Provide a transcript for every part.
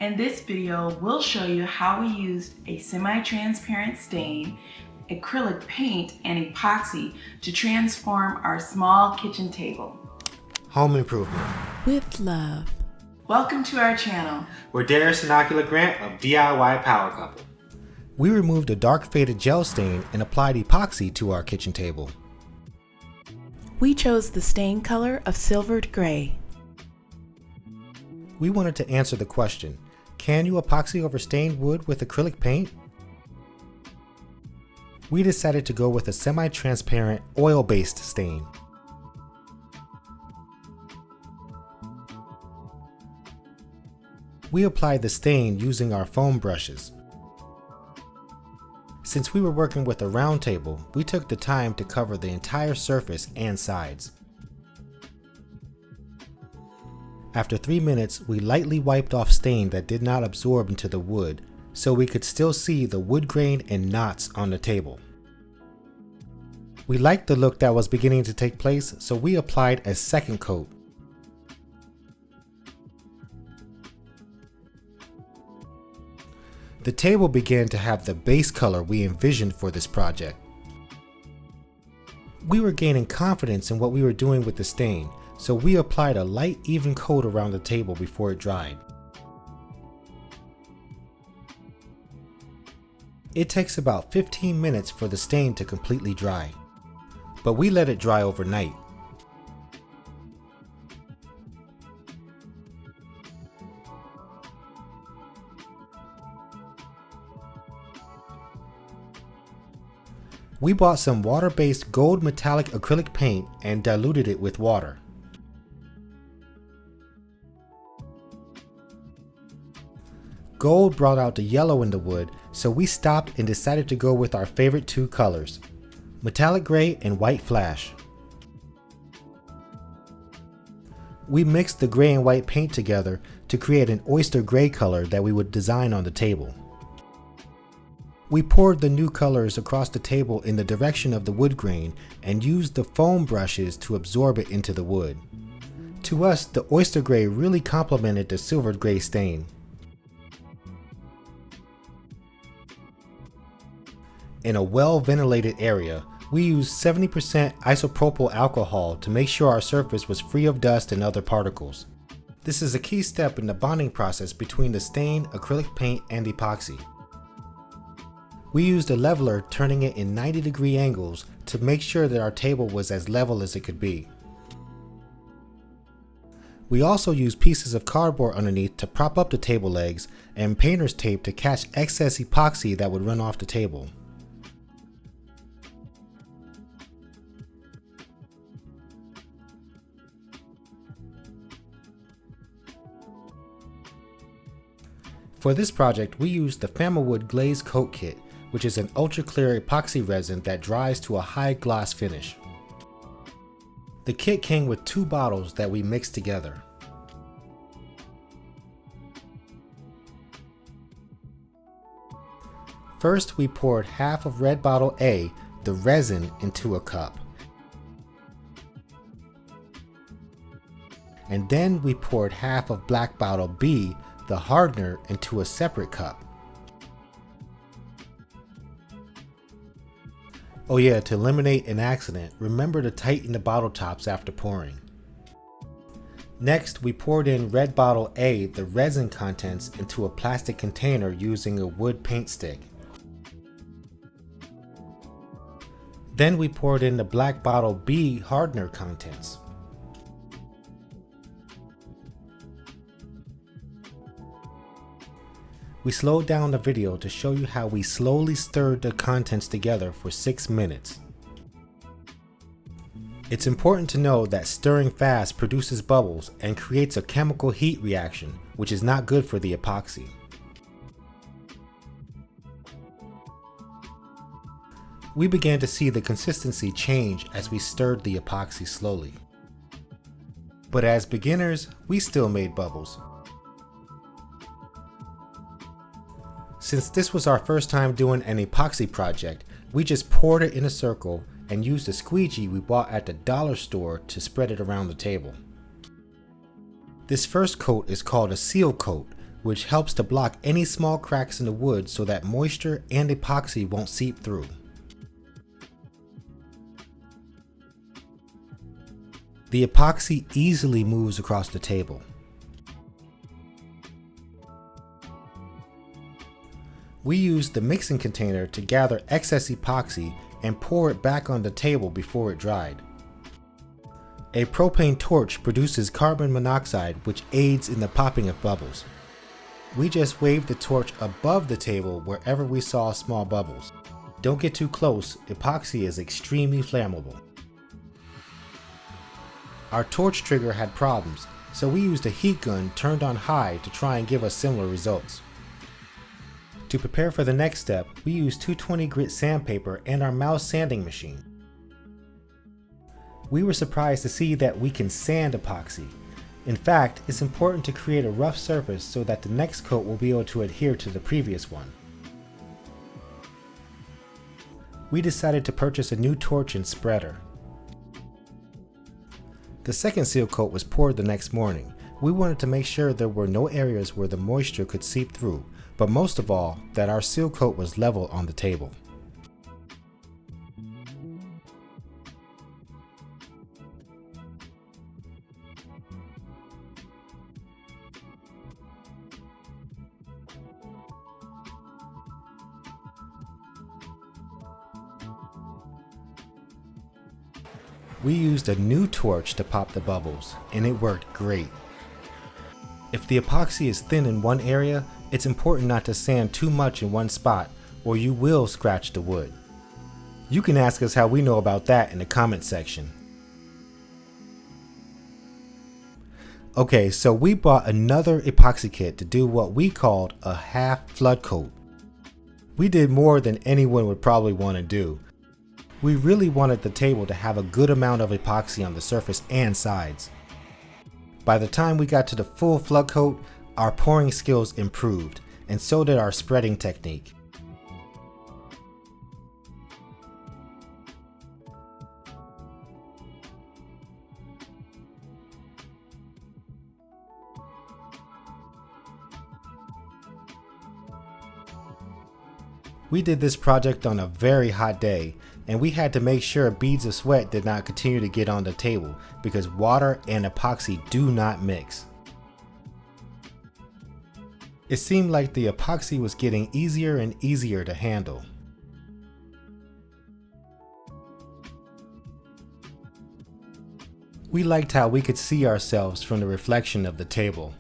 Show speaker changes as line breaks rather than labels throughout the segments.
In this video, we'll show you how we used a semi-transparent stain, acrylic paint, and epoxy to transform our small kitchen table.
Home improvement.
With love.
Welcome to our channel.
We're Darius and Acrylic Grant of DIY Power Couple. We removed a dark faded gel stain and applied epoxy to our kitchen table.
We chose the stain color of silvered gray.
We wanted to answer the question, can you epoxy over stained wood with acrylic paint? We decided to go with a semi-transparent oil-based stain. We applied the stain using our foam brushes. Since we were working with a round table, we took the time to cover the entire surface and sides. After 3 minutes, we lightly wiped off stain that did not absorb into the wood, so we could still see the wood grain and knots on the table. We liked the look that was beginning to take place, so we applied a second coat. The table began to have the base color we envisioned for this project. We were gaining confidence in what we were doing with the stain, so we applied a light, even coat around the table before it dried. It takes about 15 minutes for the stain to completely dry, but we let it dry overnight. We bought some water-based gold metallic acrylic paint and diluted it with water. Gold brought out the yellow in the wood, so we stopped and decided to go with our favorite two colors, metallic gray and white flash. We mixed the gray and white paint together to create an oyster gray color that we would design on the table. We poured the new colors across the table in the direction of the wood grain and used the foam brushes to absorb it into the wood. To us, the oyster gray really complemented the silvered gray stain. In a well-ventilated area, we used 70% isopropyl alcohol to make sure our surface was free of dust and other particles. This is a key step in the bonding process between the stain, acrylic paint, and epoxy. We used a leveler, turning it in 90-degree angles to make sure that our table was as level as it could be. We also used pieces of cardboard underneath to prop up the table legs and painter's tape to catch excess epoxy that would run off the table. For this project, we used the Famawood Glaze Coat Kit, which is an ultra-clear epoxy resin that dries to a high gloss finish. The kit came with 2 bottles that we mixed together. First, we poured half of red bottle A, the resin, into a cup. And then we poured half of black bottle B, the hardener, into a separate cup. Oh yeah, to eliminate an accident, remember to tighten the bottle tops after pouring. Next, we poured in red bottle A, the resin contents, into a plastic container using a wood paint stick. Then we poured in the black bottle B hardener contents. We slowed down the video to show you how we slowly stirred the contents together for 6 minutes. It's important to know that stirring fast produces bubbles and creates a chemical heat reaction, which is not good for the epoxy. We began to see the consistency change as we stirred the epoxy slowly. But as beginners, we still made bubbles. Since this was our first time doing an epoxy project, we just poured it in a circle and used a squeegee we bought at the dollar store to spread it around the table. This first coat is called a seal coat, which helps to block any small cracks in the wood so that moisture and epoxy won't seep through. The epoxy easily moves across the table. We used the mixing container to gather excess epoxy and pour it back on the table before it dried. A propane torch produces carbon monoxide, which aids in the popping of bubbles. We just waved the torch above the table wherever we saw small bubbles. Don't get too close, epoxy is extremely flammable. Our torch trigger had problems, so we used a heat gun turned on high to try and give us similar results. To prepare for the next step, we used 220 grit sandpaper and our mouse sanding machine. We were surprised to see that we can sand epoxy. In fact, it's important to create a rough surface so that the next coat will be able to adhere to the previous one. We decided to purchase a new torch and spreader. The second seal coat was poured the next morning. We wanted to make sure there were no areas where the moisture could seep through, but most of all, that our seal coat was level on the table. We used a new torch to pop the bubbles, and it worked great. If the epoxy is thin in one area, it's important not to sand too much in one spot, or you will scratch the wood. You can ask us how we know about that in the comments section. Okay, so we bought another epoxy kit to do what we called a half flood coat. We did more than anyone would probably want to do. We really wanted the table to have a good amount of epoxy on the surface and sides. By the time we got to the full flood coat, our pouring skills improved, and so did our spreading technique. We did this project on a very hot day, and we had to make sure beads of sweat did not continue to get on the table because water and epoxy do not mix. It seemed like the epoxy was getting easier and easier to handle. We liked how we could see ourselves from the reflection of the table.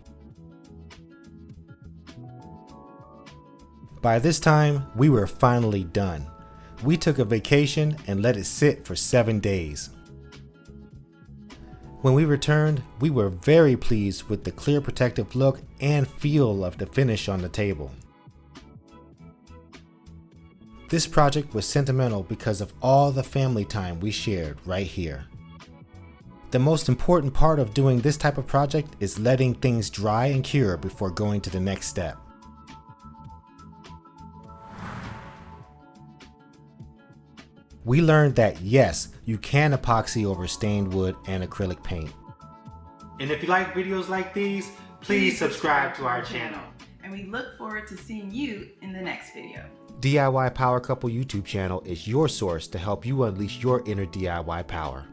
By this time, we were finally done. We took a vacation and let it sit for 7 days. When we returned, we were very pleased with the clear protective look and feel of the finish on the table. This project was sentimental because of all the family time we shared right here. The most important part of doing this type of project is letting things dry and cure before going to the next step. We learned that yes, you can epoxy over stained wood and acrylic paint. And if you like videos like these, please subscribe to our channel.
And we look forward to seeing you in the next video.
DIY Power Couple YouTube channel is your source to help you unleash your inner DIY power.